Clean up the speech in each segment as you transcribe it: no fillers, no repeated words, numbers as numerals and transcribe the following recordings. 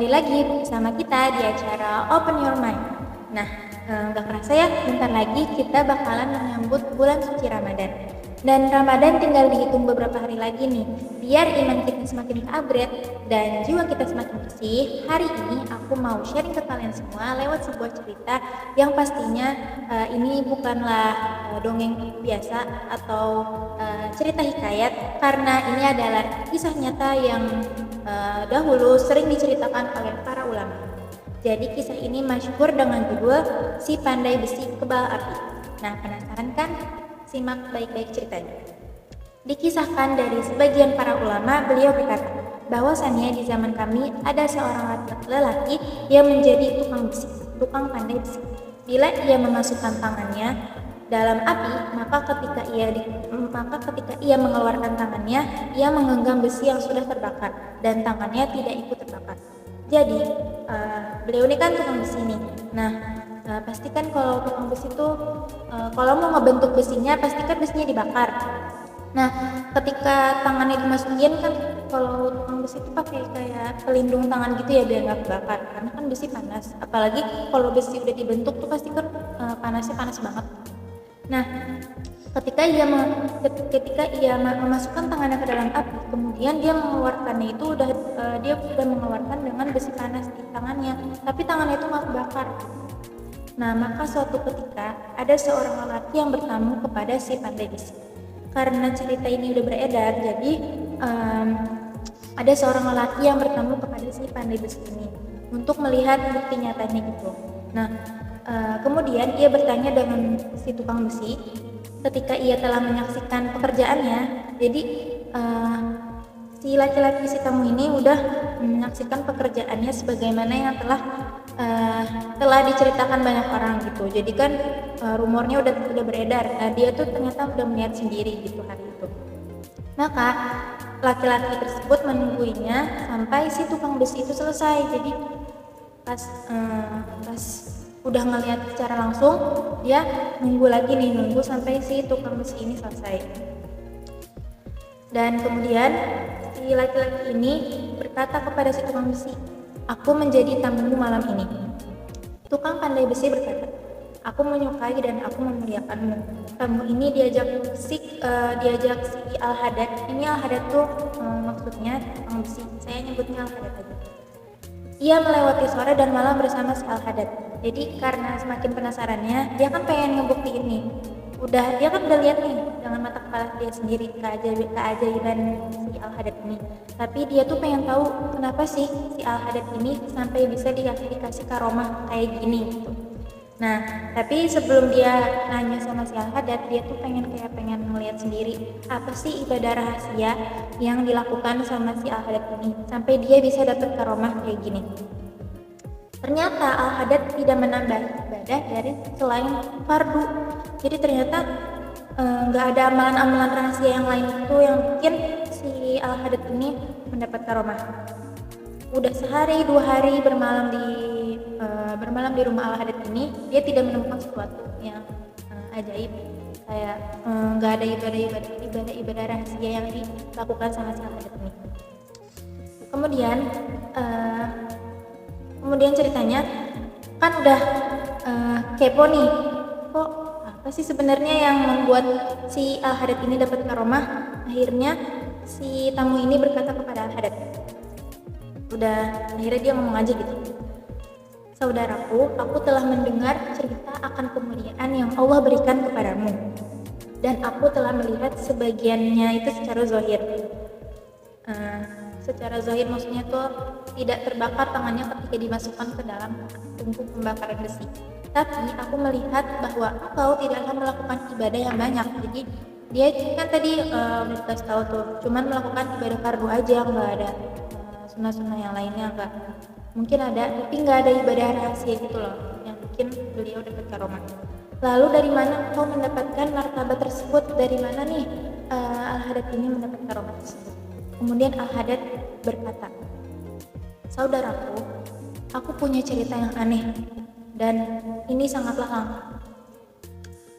kembali lagi bersama kita di acara Open Your Mind. Nah, gak kerasa ya, bentar lagi kita bakalan menyambut bulan suci Ramadan. Dan Ramadan tinggal dihitung beberapa hari lagi nih. Biar iman kita semakin upgrade dan jiwa kita semakin bersih, hari ini aku mau sharing ke kalian semua lewat sebuah cerita yang pastinya ini bukanlah dongeng biasa atau cerita hikayat, karena ini adalah kisah nyata yang dahulu sering diceritakan oleh para ulama. Jadi kisah ini masyhur dengan judul Si Pandai Besi Kebal Api. Nah, penasaran kan? Simak baik-baik ceritanya. Dikisahkan dari sebagian para ulama, beliau berkata, bahwasannya di zaman kami ada seorang lelaki yang menjadi tukang besi, tukang pandai besi. Bila ia memasukkan tangannya dalam api, maka ketika ia mengeluarkan tangannya, ia menggenggam besi yang sudah terbakar dan tangannya tidak ikut terbakar. Jadi beliau ini kan tukang besi nih. Nah, pastikan kalau tukang besi itu kalau mau ngebentuk besinya, pastikan besinya dibakar. Nah, ketika tangannya dimasukin kan, kalau tukang besi itu pakai kayak pelindung tangan gitu ya biar nggak kebakar, karena kan besi panas. Apalagi kalau besi udah dibentuk tuh pasti kan panasnya panas banget. Nah, ketika ia memasukkan tangannya ke dalam api, kemudian dia mengeluarkannya itu dia sudah mengeluarkan dengan besi panas di tangannya, tapi tangannya itu nggak kebakar. Nah, maka suatu ketika ada seorang lelaki yang bertamu kepada si pandai besi. Karena cerita ini udah beredar, jadi ada seorang lelaki yang bertamu kepada si pandai besi ini untuk melihat bukti nyatanya gitu. Nah, kemudian ia bertanya dengan si tukang besi. Ketika ia telah menyaksikan pekerjaannya, jadi si laki-laki si tamu ini udah menyaksikan pekerjaannya sebagaimana yang telah diceritakan banyak orang gitu. Jadi kan rumornya udah beredar. Nah, dia tuh ternyata udah melihat sendiri gitu hari itu. Maka laki-laki tersebut menungguinya sampai si tukang besi itu selesai. Jadi pas udah ngelihat secara langsung, dia nunggu sampai si tukang besi ini selesai. Dan kemudian si laki-laki ini berkata kepada si tukang besi, "Aku menjadi tamumu malam ini." Tukang pandai besi berkata, "Aku menyukai dan aku memuliakanmu. Tamu ini diajak si Al-Haddad." Ini Al-Haddad tuh maksudnya tukang besi. Saya nyebutnya Al-Haddad aja. Ia melewati sore dan malam bersama si Al-Haddad. Jadi karena semakin penasarannya, dia kan pengen ngebuktiin nih. Dia kan udah lihat nih dengan mata kepala dia sendiri keajaiban si Al-Haddad ini. Tapi dia tuh pengen tahu kenapa sih si Al-Haddad ini sampai bisa dikasih karomah kayak gini gitu. Nah, tapi sebelum dia nanya sama si Al-Haddad, dia tuh pengen melihat sendiri apa sih ibadah rahasia yang dilakukan sama si Al-Haddad ini sampai dia bisa dapat karomah kayak gini. Ternyata Al-Haddad tidak menambah ibadah dari selain fardu. Jadi ternyata nggak ada amalan-amalan rahasia yang lain itu yang bikin si Al-Haddad ini mendapat karomah. Udah sehari 2 hari bermalam di rumah Al-Haddad ini, dia tidak menemukan sesuatu yang ajaib, kayak nggak ada ibadah rahasia yang dilakukan sama si Al-Haddad ini. Kemudian ceritanya kan udah kepo nih, kok apa sih sebenarnya yang membuat si Al-Haddad ini dapat karomah. Akhirnya si tamu ini berkata kepada Al-Haddad, akhirnya dia ngomong aja gitu, "Saudaraku, aku telah mendengar cerita akan kemuliaan yang Allah berikan kepadamu, dan aku telah melihat sebagiannya itu secara zahir." Secara zahir maksudnya tuh tidak terbakar tangannya ketika dimasukkan ke dalam tungku pembakaran besi. Tapi aku melihat bahwa engkau tidaklah melakukan ibadah yang banyak. Jadi dia kan tadi udah dikasih tahu tuh, cuman melakukan ibadah fardu aja, nggak ada sunnah-sunnah yang lainnya, nggak. Mungkin ada, tapi nggak ada ibadah rahasia gitu loh yang bikin beliau dapat karomah. Lalu dari mana engkau mendapatkan martabat tersebut? Dari mana nih Al-Haddad ini mendapat karomah tersebut? Kemudian Al-Haddad berkata, "Saudaraku, aku punya cerita yang aneh dan ini sangatlah langka.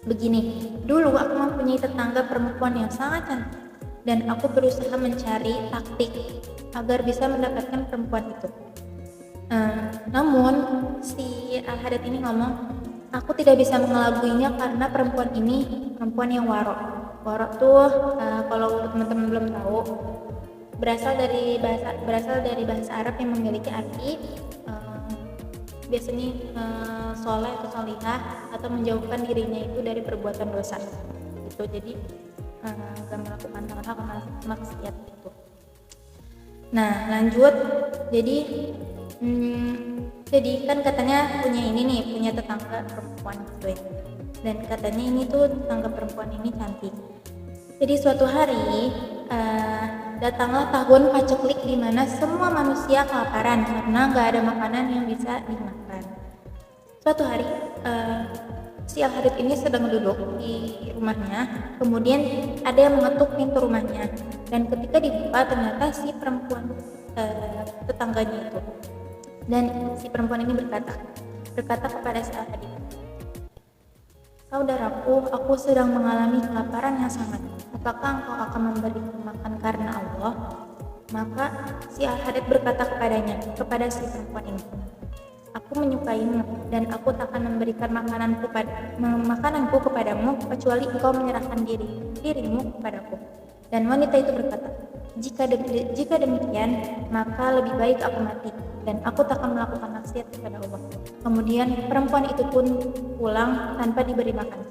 Begini, dulu aku mempunyai tetangga perempuan yang sangat cantik dan aku berusaha mencari taktik agar bisa mendapatkan perempuan itu. Namun si Al-Hadad ini ngomong, aku tidak bisa mengelabuinya karena perempuan ini perempuan yang warok. Warok tuh kalau teman-teman belum tahu, berasal dari bahasa Arab yang memiliki arti biasanya soleh atau solihah, atau menjauhkan dirinya itu dari perbuatan dosa gitu. Jadi gak melakukan hal-hal maksiat gitu. Nah lanjut, jadi jadi kan katanya punya tetangga perempuan gitu ya, dan katanya ini tuh tetangga perempuan ini cantik. Jadi suatu hari datanglah tahun paceklik di mana semua manusia kelaparan karena nggak ada makanan yang bisa dimakan. Suatu hari si Al-Hadad ini sedang duduk di rumahnya, kemudian ada yang mengetuk pintu rumahnya, dan ketika dibuka ternyata si perempuan tetangganya itu, dan si perempuan ini berkata kepada si Al-Hadad, saudaraku, aku sedang mengalami kelaparan yang sangat. Apakah engkau akan memberiku makan karena Allah? Maka si Al-Hadad berkata kepada si perempuan ini, aku menyukaimu dan aku tak akan memberikan makananku kepadamu kecuali engkau menyerahkan dirimu kepadaku. Dan wanita itu berkata, jika demikian, maka lebih baik aku mati dan aku tak akan melakukan maksiat kepada Allah. Kemudian perempuan itu pun pulang tanpa diberi makan.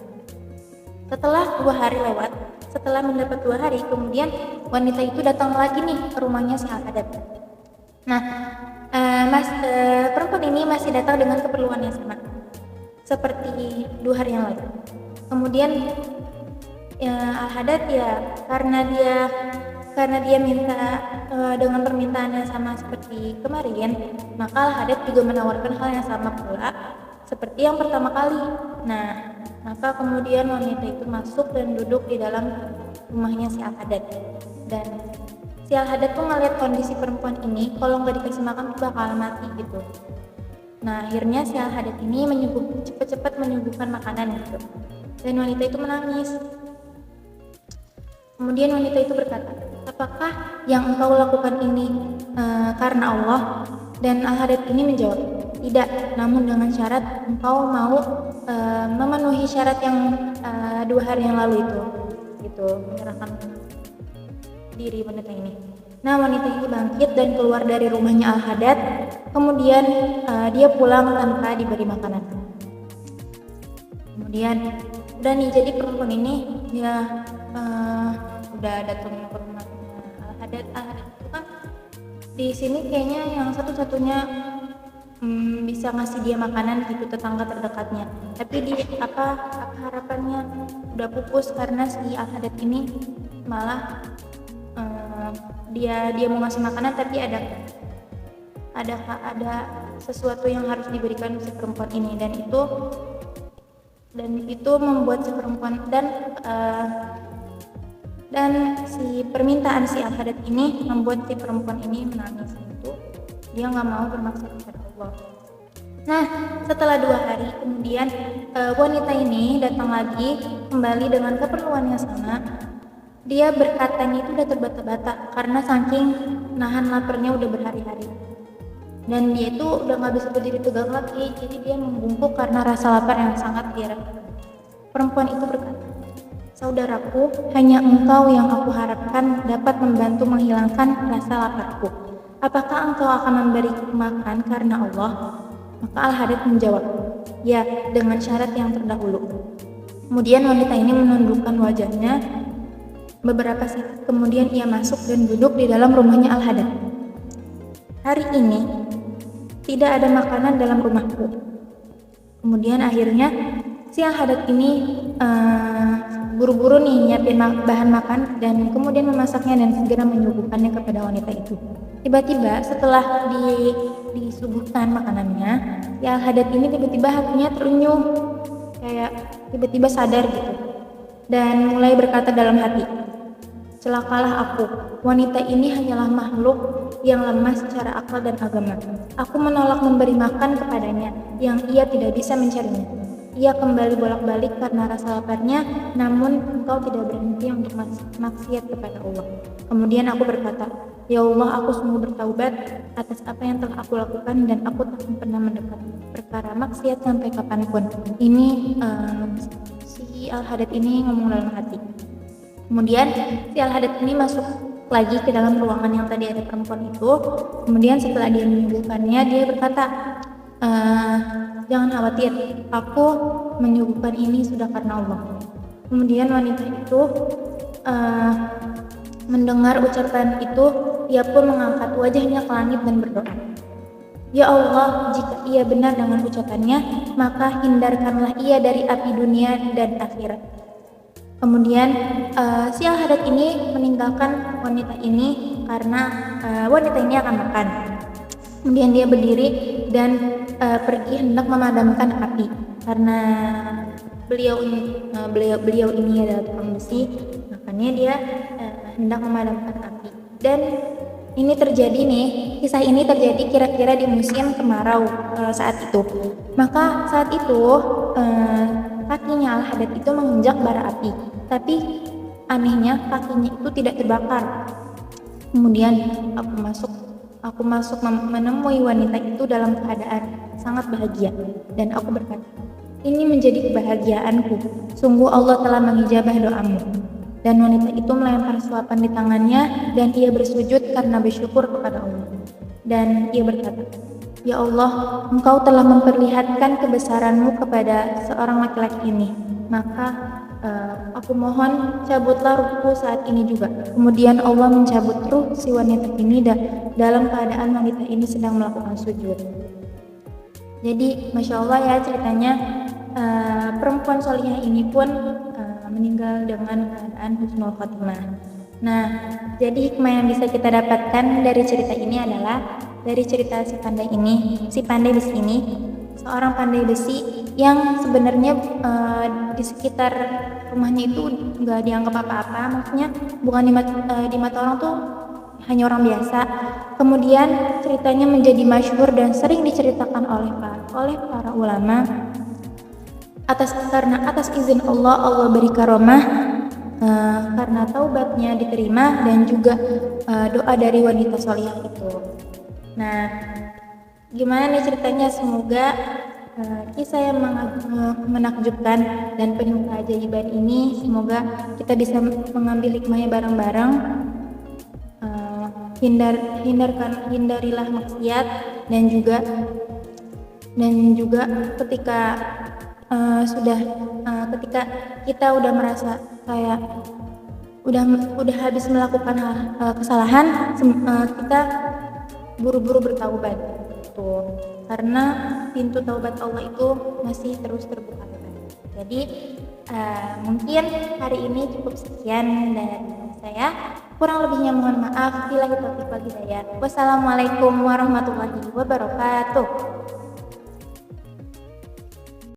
Setelah 2 hari lewat, setelah mendapat 2 hari, kemudian wanita itu datang lagi nih ke rumahnya si Al-Hadad. Nah, perempuan ini masih datang dengan keperluan yang sama seperti 2 hari yang lalu. Kemudian Al-Hadad karena dia minta dengan permintaan yang sama seperti kemarin, maka Al-Hadad juga menawarkan hal yang sama pula seperti yang pertama kali. Nah, maka kemudian wanita itu masuk dan duduk di dalam rumahnya si Al-Hadad, dan si Al-Hadad tuh ngeliat kondisi perempuan ini kalau nggak dikasih makan tuh bakal mati gitu. Nah akhirnya si Al-Hadad ini cepat-cepat menyuguhkan makanan gitu, dan wanita itu menangis. Kemudian wanita itu berkata, apakah yang engkau lakukan ini karena Allah? Dan Al-Hadad ini menjawab, tidak, namun dengan syarat engkau mau memenuhi syarat yang 2 hari yang lalu itu gitu, menyerahkan diri wanita ini. Nah wanita ini bangkit dan keluar dari rumahnya Al-Hadad, kemudian dia pulang tanpa diberi makanan. Kemudian udah nih, jadi perempuan ini dia udah datang ke rumahnya Al-Hadad. Al-Hadad itu kan di sini kayaknya yang satu-satunya bisa ngasih dia makanan gitu, tetangga terdekatnya. Tapi apa harapannya udah pupus karena si Al-Hadad ini malah dia mau ngasih makanan, tapi ada sesuatu yang harus diberikan si perempuan ini, dan itu membuat si perempuan dan si permintaan si Al-Hadad ini membuat si perempuan ini menangis itu. Dia nggak mau bermaksud kepada Allah. Nah setelah 2 hari kemudian wanita ini datang lagi kembali dengan keperluan yang sama. Dia berkatanya itu udah terbata-bata karena saking nahan laparnya udah berhari-hari, dan dia itu udah nggak bisa berdiri tegak lagi, jadi dia membungkuk karena rasa lapar yang sangat dia rasakan. Perempuan itu berkata, saudaraku, hanya engkau yang aku harapkan dapat membantu menghilangkan rasa laparku. Apakah engkau akan memberiku makan karena Allah? Maka Al-Hadad menjawab, ya, dengan syarat yang terdahulu. Kemudian wanita ini menundukkan wajahnya beberapa saat, kemudian ia masuk dan duduk di dalam rumahnya Al-Hadad. Hari ini tidak ada makanan dalam rumahku. Kemudian akhirnya si Al-Hadad ini buru-buru nih nyiapin bahan makan dan kemudian memasaknya dan segera menyuguhkannya kepada wanita itu. Tiba-tiba setelah disuguhkan makanannya, si Al-Hadad ini tiba-tiba hatinya terenyuh, kayak tiba-tiba sadar gitu, dan mulai berkata dalam hati, celakalah aku, wanita ini hanyalah makhluk yang lemah secara akal dan agama. Aku menolak memberi makan kepadanya yang ia tidak bisa mencarinya. Ia kembali bolak-balik karena rasa laparnya, namun engkau tidak berhenti untuk maksiat kepada Allah. Kemudian aku berkata, Ya Allah, aku sungguh bertaubat atas apa yang telah aku lakukan dan aku tak akan pernah mendekat perkara maksiat sampai kapanpun. Ini si Al-Hadad ini ngomong dalam hati. Kemudian si Al-Hadad ini masuk lagi ke dalam ruangan yang tadi ada perempuan itu. Kemudian setelah dia menyuguhkannya, dia berkata, jangan khawatir, aku menyuguhkan ini sudah karena Allah. Kemudian wanita itu mendengar ucapan itu, ia pun mengangkat wajahnya ke langit dan berdoa, Ya Allah, jika ia benar dengan ucapannya, maka hindarkanlah ia dari api dunia dan akhirat. Kemudian si Al-Hadad ini meninggalkan wanita ini karena wanita ini akan makan. Kemudian dia berdiri dan pergi hendak memadamkan api karena beliau ini adalah tukang besi, makanya dia hendak memadamkan api. Dan ini terjadi nih, kisah ini terjadi kira-kira di musim kemarau saat itu. Maka saat itu kakinya Al-Hadad itu menginjak bara api, tapi anehnya kakinya itu tidak terbakar. Kemudian aku masuk menemui wanita itu dalam keadaan sangat bahagia, dan aku berkata, ini menjadi kebahagiaanku, sungguh Allah telah mengijabah doamu. Dan wanita itu melempar suapan di tangannya dan ia bersujud karena bersyukur kepada Allah. Dan ia berkata, Ya Allah, engkau telah memperlihatkan kebesaranmu kepada seorang laki-laki ini, maka aku mohon cabutlah ruhku saat ini juga. Kemudian Allah mencabut ruh si wanita ini dalam keadaan wanita ini sedang melakukan sujud. Jadi Masya Allah ya ceritanya, perempuan solihah ini pun meninggal dengan keadaan husnul khotimah. Nah, jadi hikmah yang bisa kita dapatkan dari cerita ini adalah, dari cerita si pandai besi ini, seorang pandai besi yang sebenarnya di sekitar rumahnya itu nggak dianggap apa-apa, maksudnya bukan di mata orang tuh hanya orang biasa. Kemudian ceritanya menjadi masyhur dan sering diceritakan oleh para ulama. Karena atas izin Allah beri karomah karena taubatnya diterima dan juga doa dari wanita solihah itu. Nah, gimana nih ceritanya? Semoga kisah yang menakjubkan dan penuh keajaiban ini, semoga kita bisa mengambil hikmahnya bareng-bareng. Hindarilah maksiat, dan juga ketika ketika kita udah merasa kayak udah habis melakukan kesalahan, kita buru-buru bertaubat tuh, karena pintu taubat Allah itu masih terus terbuka. Jadi mungkin hari ini cukup sekian dari saya, kurang lebihnya mohon maaf. Billahi taufiq wal hidayah. Wassalamualaikum warahmatullahi wabarakatuh.